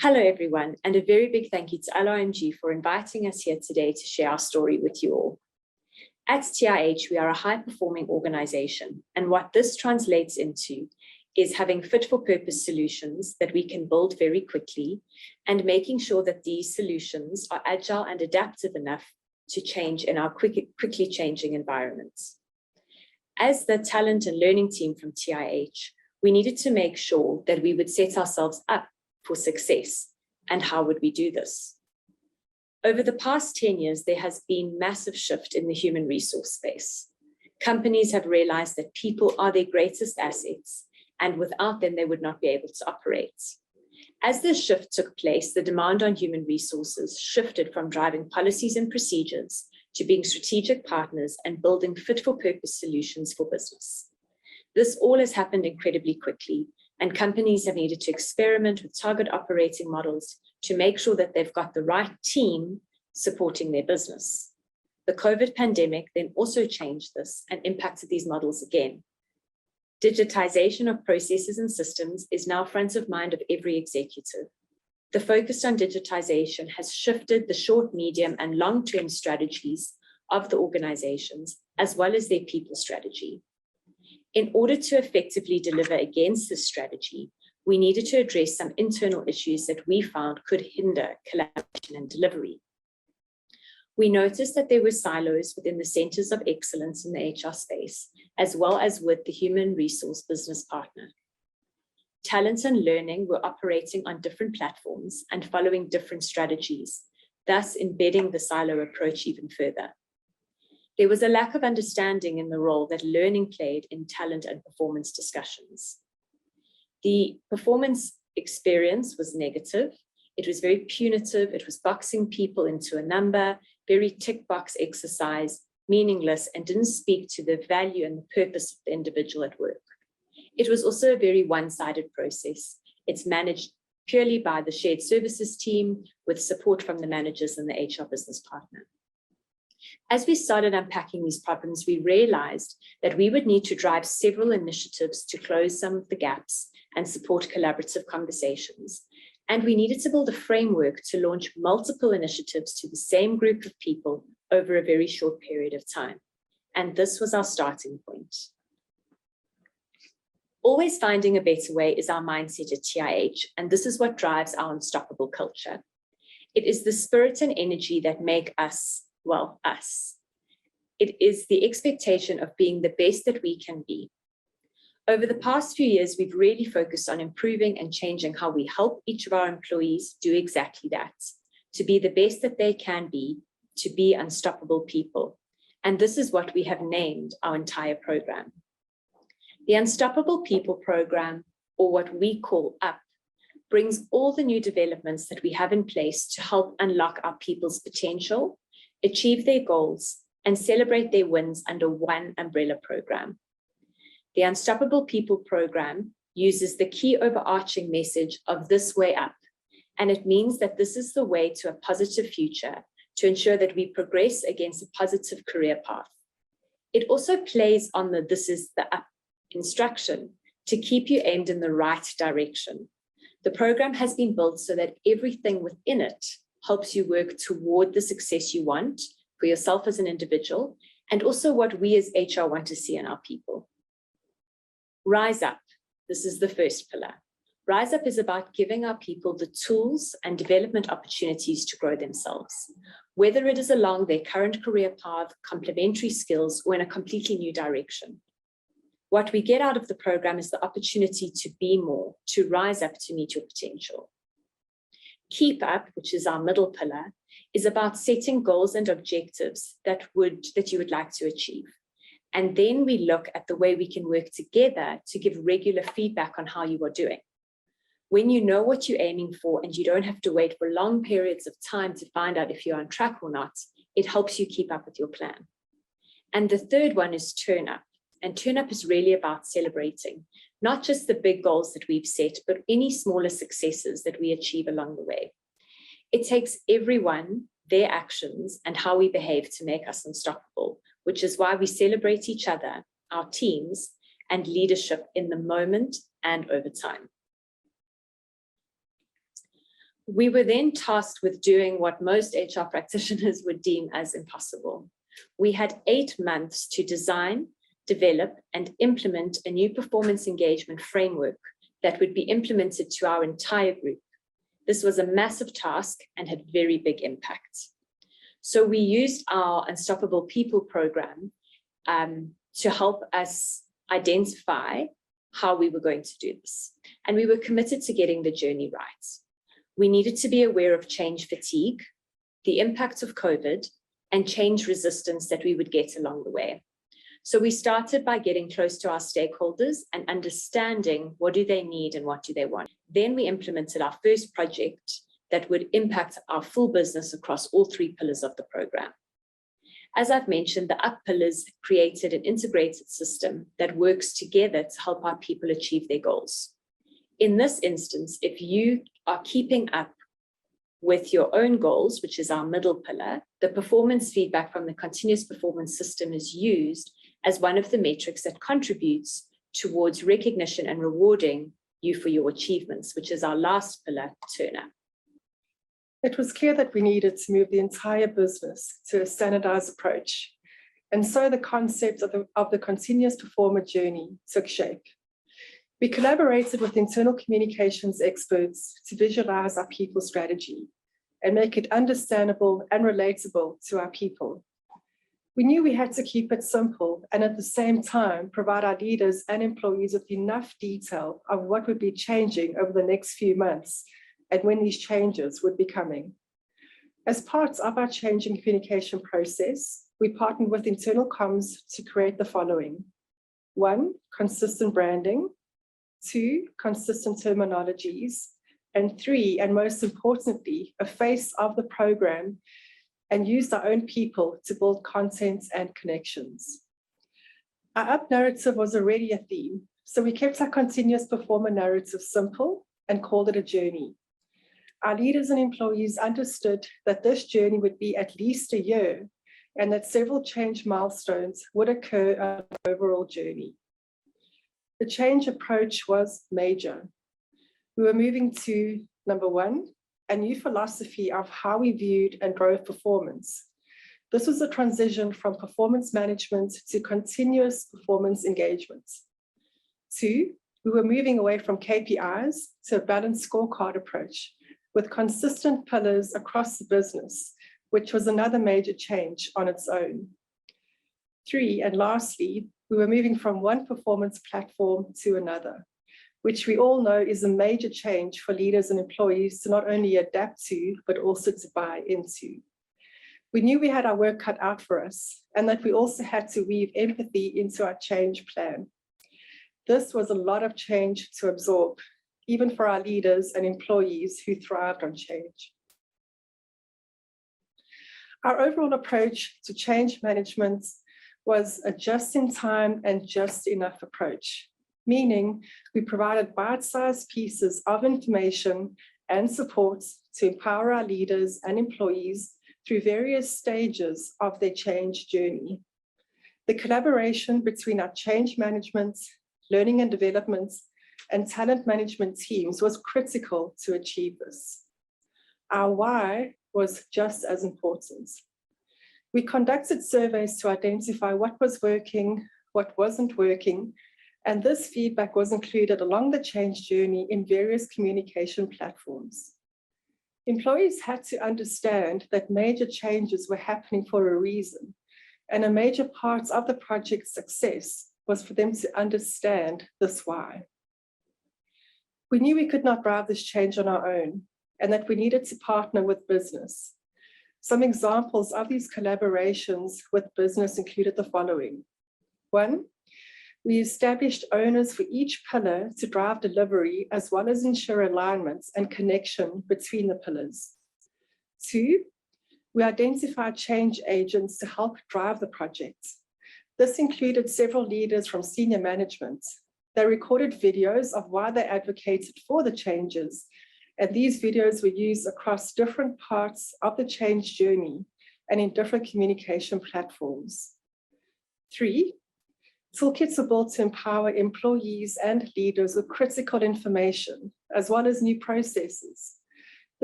Hello, everyone, and a very big thank you to LRMG for inviting us here today to share our story with you all. At TIH, we are a high-performing organization, and what this translates into is having fit-for-purpose solutions that we can build very quickly and making sure that these solutions are agile and adaptive enough to change in our quickly changing environments. As the talent and learning team from TIH, we needed to make sure that we would set ourselves up for success. And how would we do this? Over the past 10 years, there has been massive shift in the human resource space. Companies have realized that people are their greatest assets, and without them, they would not be able to operate. As this shift took place, the demand on human resources shifted from driving policies and procedures to being strategic partners and building fit-for-purpose solutions for business. This all has happened incredibly quickly, and companies have needed to experiment with target operating models to make sure that they've got the right team supporting their business. The COVID pandemic then also changed this and impacted these models again. Digitization of processes and systems is now front of mind of every executive. The focus on digitization has shifted the short, medium, and long-term strategies of the organizations, as well as their people strategy. In order to effectively deliver against this strategy, we needed to address some internal issues that we found could hinder collaboration and delivery. We noticed that there were silos within the centers of excellence in the HR space, as well as with the human resource business partner. Talent and learning were operating on different platforms and following different strategies, thus embedding the silo approach even further. There was a lack of understanding in the role that learning played in talent and performance discussions. The performance experience was negative. It was very punitive. It was boxing people into a number, very tick box exercise, meaningless, and didn't speak to the value and the purpose of the individual at work. It was also a very one-sided process. It's managed purely by the shared services team with support from the managers and the HR business partner. As we started unpacking these problems, we realized that we would need to drive several initiatives to close some of the gaps and support collaborative conversations. And we needed to build a framework to launch multiple initiatives to the same group of people over a very short period of time. And this was our starting point. Always finding a better way is our mindset at TIH, and this is what drives our unstoppable culture. It is the spirit and energy that make us, well, us. It is the expectation of being the best that we can be. Over the past few years, we've really focused on improving and changing how we help each of our employees do exactly that, to be the best that they can be, to be unstoppable people. And this is what we have named our entire program. The Unstoppable People program, or what we call UP, brings all the new developments that we have in place to help unlock our people's potential, achieve their goals, and celebrate their wins under one umbrella program. The Unstoppable People program uses the key overarching message of this way up, and it means that this is the way to a positive future to ensure that we progress against a positive career path. It also plays on the this is the up instruction to keep you aimed in the right direction. The program has been built so that everything within it helps you work toward the success you want for yourself as an individual, and also what we as HR want to see in our people. Rise Up. This is the first pillar. Rise Up is about giving our people the tools and development opportunities to grow themselves, whether it is along their current career path, complementary skills, or in a completely new direction. What we get out of the program is the opportunity to be more, to rise up to meet your potential. Keep Up, which is our middle pillar, is about setting goals and objectives that you would like to achieve. And then we look at the way we can work together to give regular feedback on how you are doing. When you know what you're aiming for and you don't have to wait for long periods of time to find out if you're on track or not, it helps you keep up with your plan. And the third one is Turn Up. And Turn Up is really about celebrating, not just the big goals that we've set, but any smaller successes that we achieve along the way. It takes everyone, their actions, and how we behave to make us unstoppable, which is why we celebrate each other, our teams, and leadership in the moment and over time. We were then tasked with doing what most HR practitioners would deem as impossible. We had 8 months to design, develop, and implement a new performance engagement framework that would be implemented to our entire group. This was a massive task and had very big impact. So we used our Unstoppable People program to help us identify how we were going to do this. And we were committed to getting the journey right. We needed to be aware of change fatigue, the impact of COVID, and change resistance that we would get along the way. So we started by getting close to our stakeholders and understanding what do they need and what do they want. Then we implemented our first project that would impact our full business across all 3 pillars of the program. As I've mentioned, the UP pillars created an integrated system that works together to help our people achieve their goals. In this instance, if you are keeping up with your own goals, which is our middle pillar, the performance feedback from the continuous performance system is used as one of the metrics that contributes towards recognition and rewarding you for your achievements, which is our last pillar, turn up. It was clear that we needed to move the entire business to a standardized approach. And so the concept of the continuous performer journey took shape. We collaborated with internal communications experts to visualize our people strategy and make it understandable and relatable to our people. We knew we had to keep it simple and at the same time provide our leaders and employees with enough detail of what would be changing over the next few months and when these changes would be coming. As part of our change in communication process, we partnered with internal comms to create the following: 1, consistent branding; 2, consistent terminologies; and 3, and most importantly, a face of the program, and used our own people to build content and connections. Our UP narrative was already a theme, so we kept our continuous performer narrative simple and called it a journey. Our leaders and employees understood that this journey would be at least a year and that several change milestones would occur on the overall journey. The change approach was major. We were moving to, number 1, a new philosophy of how we viewed and drove performance. This was a transition from performance management to continuous performance engagement. 2, we were moving away from KPIs to a balanced scorecard approach with consistent pillars across the business, which was another major change on its own. 3, and lastly, we were moving from one performance platform to another, which we all know is a major change for leaders and employees to not only adapt to, but also to buy into. We knew we had our work cut out for us and that we also had to weave empathy into our change plan. This was a lot of change to absorb, even for our leaders and employees who thrived on change. Our overall approach to change management was a just-in-time and just-enough approach, meaning we provided bite-sized pieces of information and support to empower our leaders and employees through various stages of their change journey. The collaboration between our change management, learning and development, and talent management teams was critical to achieve this. Our why was just as important. We conducted surveys to identify what was working, what wasn't working, and this feedback was included along the change journey in various communication platforms. Employees had to understand that major changes were happening for a reason, and a major part of the project's success was for them to understand this why. We knew we could not drive this change on our own, and that we needed to partner with business. Some examples of these collaborations with business included the following. 1, we established owners for each pillar to drive delivery as well as ensure alignment and connection between the pillars. 2, we identified change agents to help drive the project. This included several leaders from senior management. They recorded videos of why they advocated for the changes, and these videos were used across different parts of the change journey and in different communication platforms. 3, toolkits were built to empower employees and leaders with critical information, as well as new processes.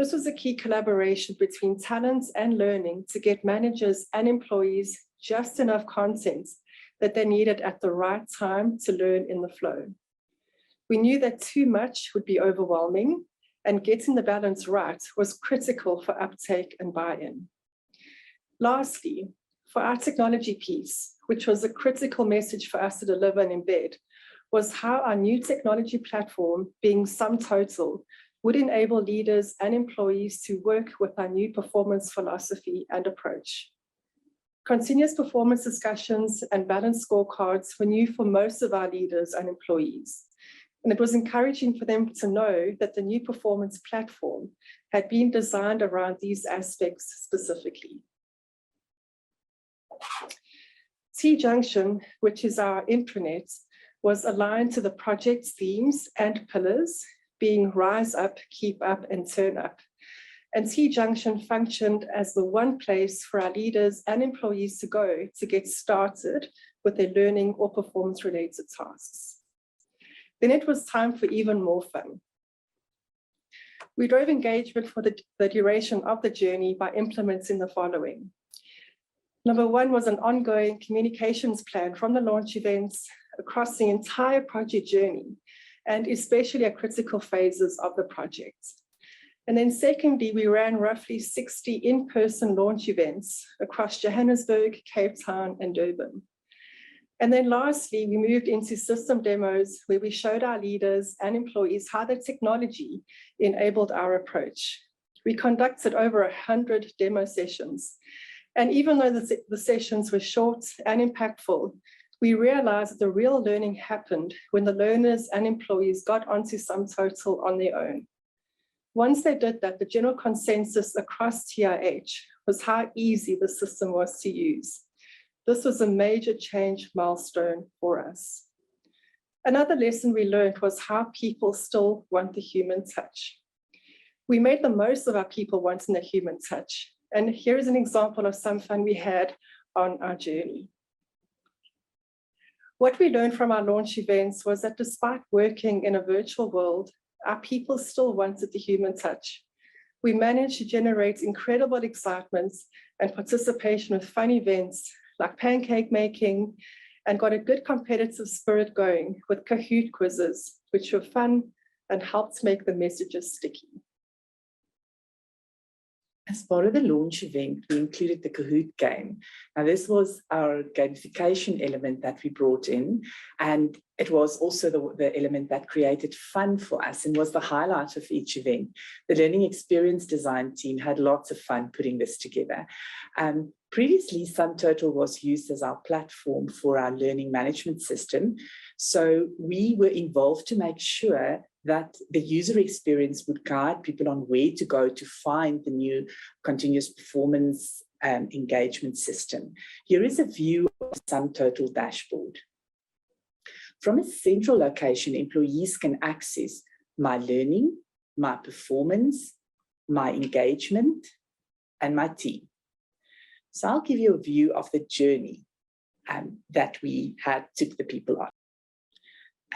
This was a key collaboration between talents and learning to get managers and employees just enough content that they needed at the right time to learn in the flow. We knew that too much would be overwhelming, and getting the balance right was critical for uptake and buy-in. Lastly, for our technology piece, which was a critical message for us to deliver and embed, was how our new technology platform, being SumTotal, would enable leaders and employees to work with our new performance philosophy and approach. Continuous performance discussions and balanced scorecards were new for most of our leaders and employees. And it was encouraging for them to know that the new performance platform had been designed around these aspects specifically. T-Junction, which is our intranet, was aligned to the project's themes and pillars, being rise up, keep up, and turn up. And T-Junction functioned as the one place for our leaders and employees to go to get started with their learning or performance-related tasks. Then it was time for even more fun. We drove engagement for the duration of the journey by implementing the following. Number one was an ongoing communications plan from the launch events across the entire project journey, and especially at critical phases of the project. And then secondly, we ran roughly 60 in-person launch events across Johannesburg, Cape Town, and Durban. And then lastly, we moved into system demos where we showed our leaders and employees how the technology enabled our approach. We conducted over 100 demo sessions. And even though the sessions were short and impactful, we realized that the real learning happened when the learners and employees got onto SumTotal on their own. Once they did that, the general consensus across TIH was how easy the system was to use. This was a major change milestone for us. Another lesson we learned was how people still want the human touch. We made the most of our people wanting the human touch. And here is an example of some fun we had on our journey. What we learned from our launch events was that despite working in a virtual world, our people still wanted the human touch. We managed to generate incredible excitement and participation with fun events like pancake making, and got a good competitive spirit going with Kahoot quizzes, which were fun and helped make the messages sticky. As part of the launch event, we included the Kahoot game. Now, this was our gamification element that we brought in, and it was also the element that created fun for us and was the highlight of each event. The learning experience design team had lots of fun putting this together. Previously, SumTotal was used as our platform for our learning management system. So we were involved to make sure that the user experience would guide people on where to go to find the new continuous performance engagement system. Here is a view of the SumTotal dashboard. From a central location, employees can access my learning, my performance, my engagement, and my team. So I'll give you a view of the journey that we took the people on.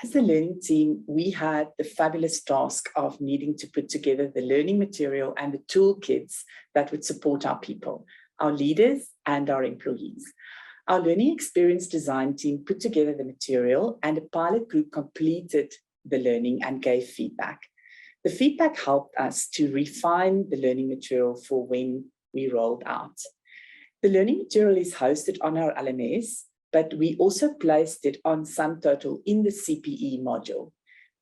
As a learning team, we had the fabulous task of needing to put together the learning material and the toolkits that would support our people, our leaders and our employees. Our learning experience design team put together the material, and a pilot group completed the learning and gave feedback. The feedback helped us to refine the learning material for when we rolled out. The learning material is hosted on our LMS, but we also placed it on SumTotal in the CPE module.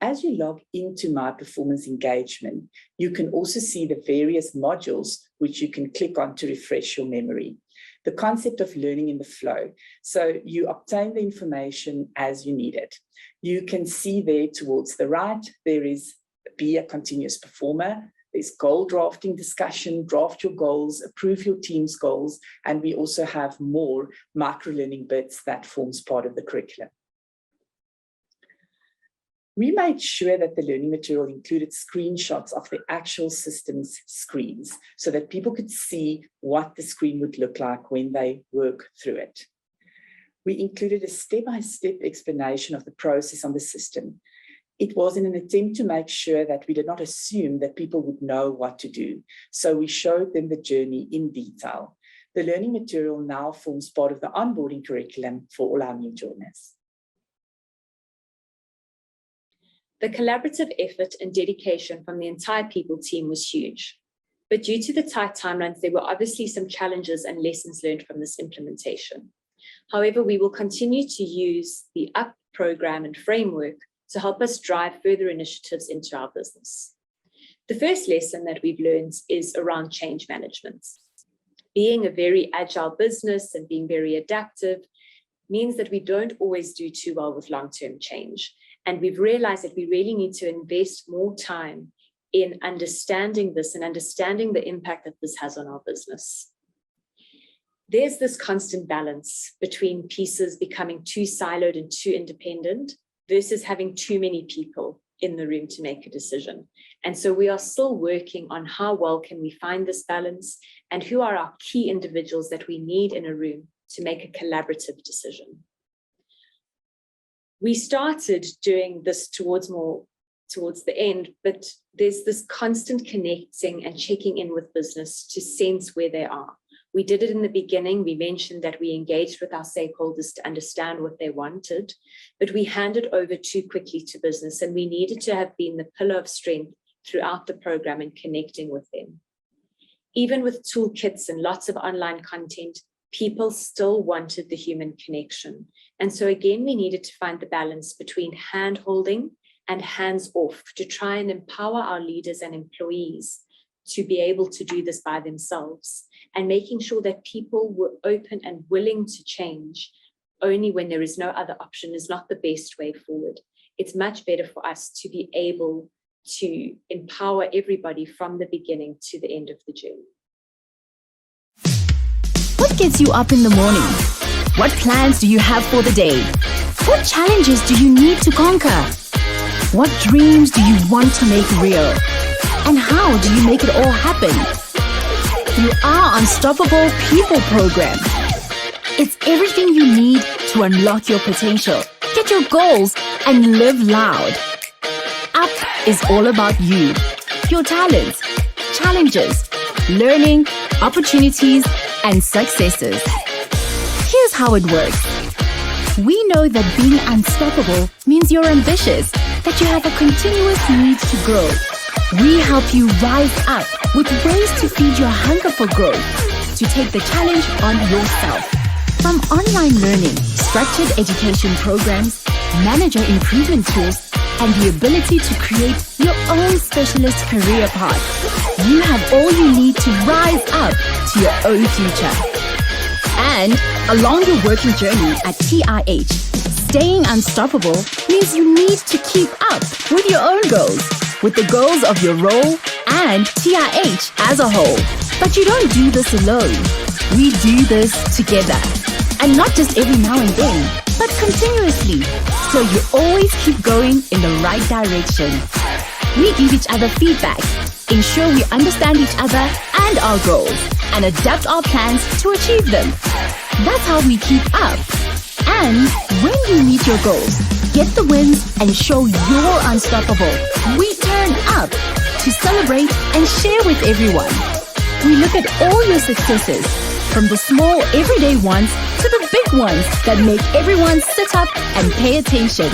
As you log into My Performance Engagement, you can also see the various modules which you can click on to refresh your memory. The concept of learning in the flow. So you obtain the information as you need it. You can see there towards the right, there is Be a Continuous Performer. There's goal drafting discussion, draft your goals, approve your team's goals, and we also have more micro-learning bits that forms part of the curriculum. We made sure that the learning material included screenshots of the actual system's screens so that people could see what the screen would look like when they work through it. We included a step-by-step explanation of the process on the system. It was in an attempt to make sure that we did not assume that people would know what to do. So we showed them the journey in detail. The learning material now forms part of the onboarding curriculum for all our new joiners. The collaborative effort and dedication from the entire people team was huge. But due to the tight timelines, there were obviously some challenges and lessons learned from this implementation. However, we will continue to use the UP program and framework to help us drive further initiatives into our business. The first lesson that we've learned is around change management. Being a very agile business and being very adaptive means that we don't always do too well with long-term change. And we've realized that we really need to invest more time in understanding this and understanding the impact that this has on our business. There's this constant balance between pieces becoming too siloed and too independent versus having too many people in the room to make a decision. And so we are still working on how well can we find this balance and who are our key individuals that we need in a room to make a collaborative decision. We started doing this towards the end, but there's this constant connecting and checking in with business to sense where they are. We did it in the beginning. We mentioned that we engaged with our stakeholders to understand what they wanted, but we handed over too quickly to business, and we needed to have been the pillar of strength throughout the program and connecting with them. Even with toolkits and lots of online content, people still wanted the human connection. And so again, we needed to find the balance between hand-holding and hands-off to try and empower our leaders and employees to be able to do this by themselves, and making sure that people were open and willing to change only when there is no other option is not the best way forward. It's much better for us to be able to empower everybody from the beginning to the end of the journey. What gets you up in the morning? What plans do you have for the day? What challenges do you need to conquer? What dreams do you want to make real? And how do you make it all happen? Through our Unstoppable People program. It's everything you need to unlock your potential, get your goals, and live loud. UP is all about you, your talents, challenges, learning, opportunities, and successes. Here's how it works. We know that being unstoppable means you're ambitious, that you have a continuous need to grow. We help you rise up with ways to feed your hunger for growth, to take the challenge on yourself. From online learning, structured education programs, manager improvement tools, and the ability to create your own specialist career path, you have all you need to rise up to your own future. And along your working journey at TIH, staying unstoppable means you need to keep up with your own goals, with the goals of your role and TIH as a whole. But you don't do this alone. We do this together. And not just every now and then, but continuously, so you always keep going in the right direction. We give each other feedback, ensure we understand each other and our goals, and adapt our plans to achieve them. That's how we keep up. And when you meet your goals, get the wins, and show you're unstoppable, we turn up to celebrate and share with everyone. We look at all your successes, from the small everyday ones to the big ones that make everyone sit up and pay attention.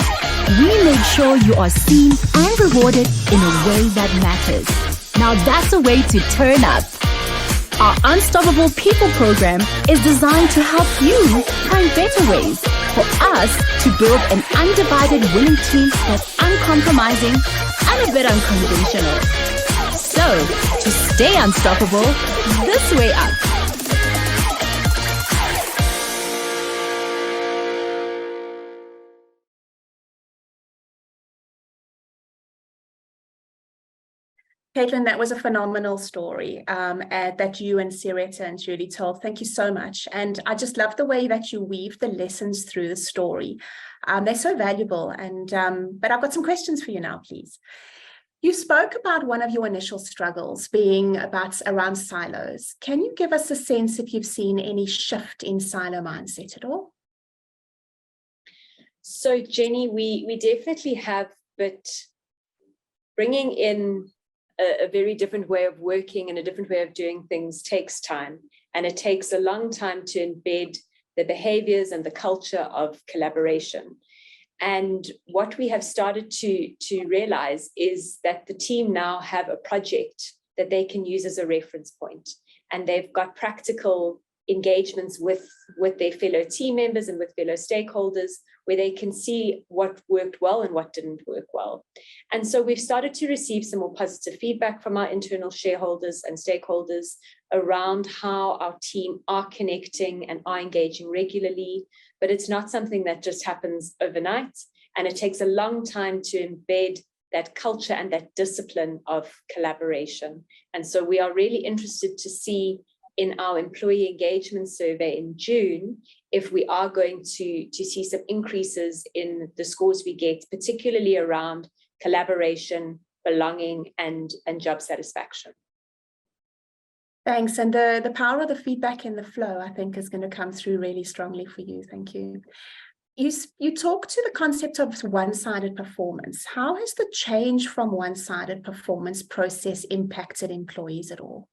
We make sure you are seen and rewarded in a way that matters. Now that's a way to turn up. Our Unstoppable People program is designed to help you find better ways for us to build an undivided winning team that's uncompromising and a bit unconventional. So, to stay unstoppable, this way up. Caitlin, that was a phenomenal story that you and Suretha and Julie told. Thank you so much. And I just love the way that you weave the lessons through the story. They're so valuable. And but I've got some questions for you now, please. You spoke about one of your initial struggles being around silos. Can you give us a sense if you've seen any shift in silo mindset at all? So Jenny, we definitely have but bringing in a very different way of working and a different way of doing things takes time. And it takes a long time to embed the behaviors and the culture of collaboration. And what we have started to realize is that the team now have a project that they can use as a reference point. And they've got practical engagements with their fellow team members and with fellow stakeholders, where they can see what worked well and what didn't work well. And so we've started to receive some more positive feedback from our internal shareholders and stakeholders around how our team are connecting and are engaging regularly, but it's not something that just happens overnight, and it takes a long time to embed that culture and that discipline of collaboration. And so we are really interested to see in our employee engagement survey in June, if we are going to see some increases in the scores we get, particularly around collaboration, belonging, and job satisfaction. Thanks. And the power of the feedback and the flow, I think, is going to come through really strongly for you. Thank you. You talk to the concept of one-sided performance. How has the change from one-sided performance process impacted employees at all?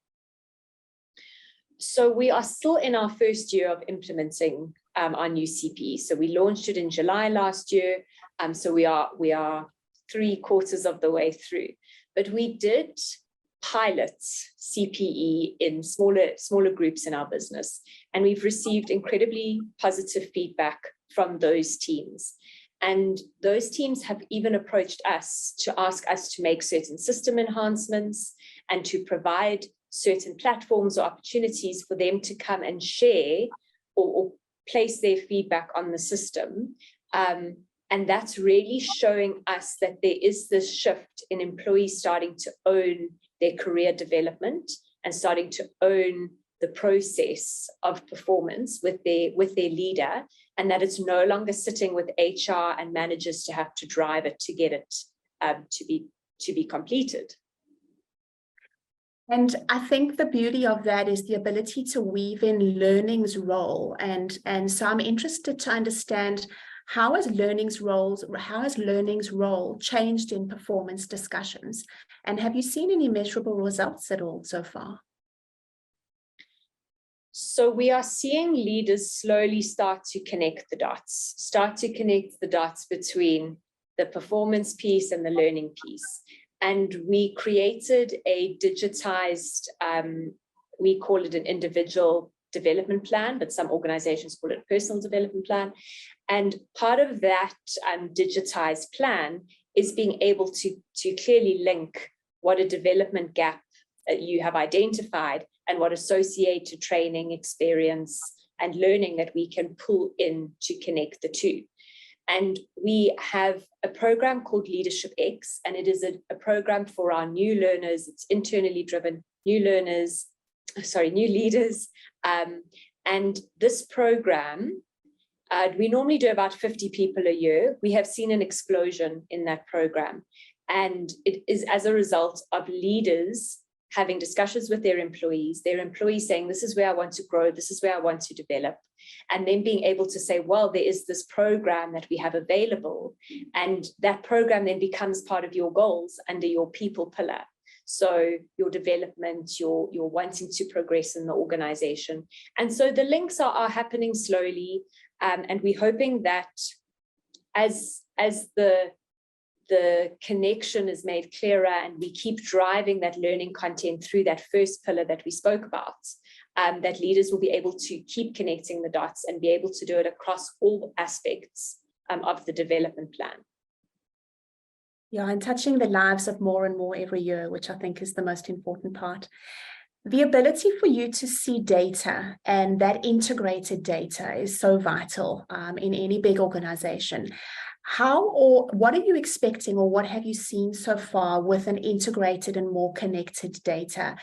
So we are still in our first year of implementing our new CPE. So we launched it in July last year. So we are 3/4 of the way through. But we did pilot CPE in smaller groups in our business. And we've received incredibly positive feedback from those teams. And those teams have even approached us to ask us to make certain system enhancements and to provide certain platforms or opportunities for them to come and share or place their feedback on the system. And that's really showing us that there is this shift in employees starting to own their career development and starting to own the process of performance with their leader, and that it's no longer sitting with HR and managers to have to drive it to get it to be completed. And I think the beauty of that is the ability to weave in learning's role. And so I'm interested to understand, how has learning's role changed in performance discussions? And have you seen any measurable results at all so far? So we are seeing leaders slowly start to connect the dots between the performance piece and the learning piece. And we created a digitized, we call it an individual development plan, but some organizations call it a personal development plan. And part of that digitized plan is being able to clearly link what a development gap you have identified and what associated training, experience, and learning that we can pull in to connect the two. And we have a program called Leadership X, and it is a program for our new learners. It's internally driven new leaders. And this program, we normally do about 50 people a year. We have seen an explosion in that program. And it is as a result of leaders having discussions with their employees saying, this is where I want to grow, this is where I want to develop. And then being able to say, well, there is this program that we have available. And that program then becomes part of your goals under your people pillar. So your development, your wanting to progress in the organization. And so the links are happening slowly. And we're hoping that as the connection is made clearer and we keep driving that learning content through that first pillar that we spoke about, that leaders will be able to keep connecting the dots and be able to do it across all aspects of the development plan. Yeah, and touching the lives of more and more every year, which I think is the most important part. The ability for you to see data, and that integrated data is so vital in any big organization. How or what are you expecting, or what have you seen so far with an integrated and more connected data?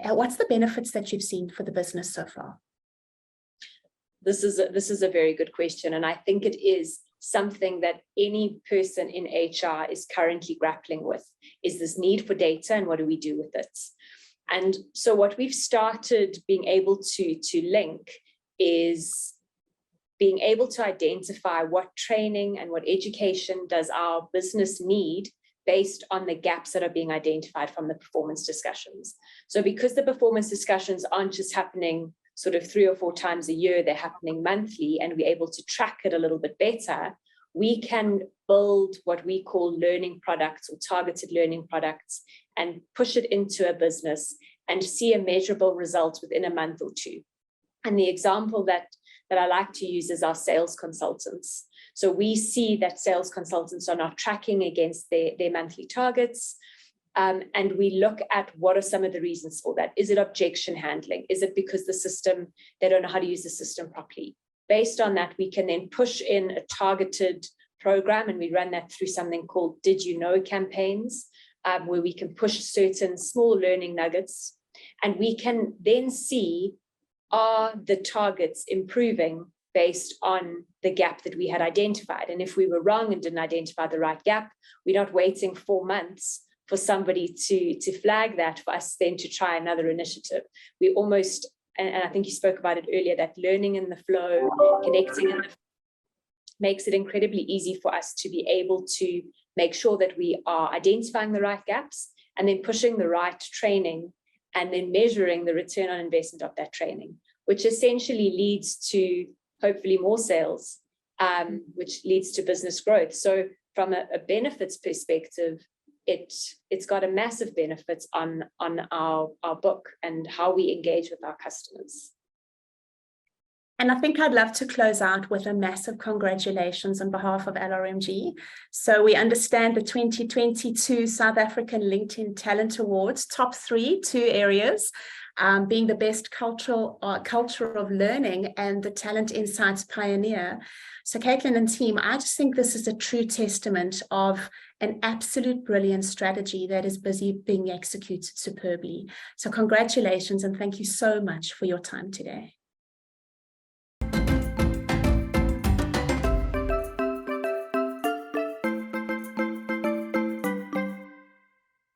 What's the benefits that you've seen for the business so far? This is a very good question, and I think it is something that any person in HR is currently grappling with, is this need for data and what do we do with it? And so what we've started being able to link is being able to identify what training and what education does our business need based on the gaps that are being identified from the performance discussions. So because the performance discussions aren't just happening sort of 3 or 4 times a year, they're happening monthly, and we're able to track it a little bit better, we can build what we call learning products or targeted learning products and push it into a business and see a measurable result within a month or 2. And the example that I like to use is our sales consultants. So we see that sales consultants are not tracking against their monthly targets. And we look at what are some of the reasons for that. Is it objection handling? Is it because the system, they don't know how to use the system properly? Based on that, we can then push in a targeted program, and we run that through something called Did You Know campaigns, where we can push certain small learning nuggets, and we can then see, are the targets improving based on the gap that we had identified? And if we were wrong and didn't identify the right gap, we're not waiting 4 months for somebody to flag that for us then to try another initiative. We almost, and I think you spoke about it earlier, that learning in the flow, connecting in the makes it incredibly easy for us to be able to make sure that we are identifying the right gaps and then pushing the right training and then measuring the return on investment of that training, which essentially leads to hopefully more sales, which leads to business growth. So from a benefits perspective, it's got a massive benefit on our book and how we engage with our customers. And I think I'd love to close out with a massive congratulations on behalf of LRMG. So we understand the 2022 South African LinkedIn Talent Awards, top 3, 2 areas, being the best culture of learning and the Talent Insights Pioneer. So Caitlin and team, I just think this is a true testament of an absolute brilliant strategy that is busy being executed superbly. So congratulations and thank you so much for your time today.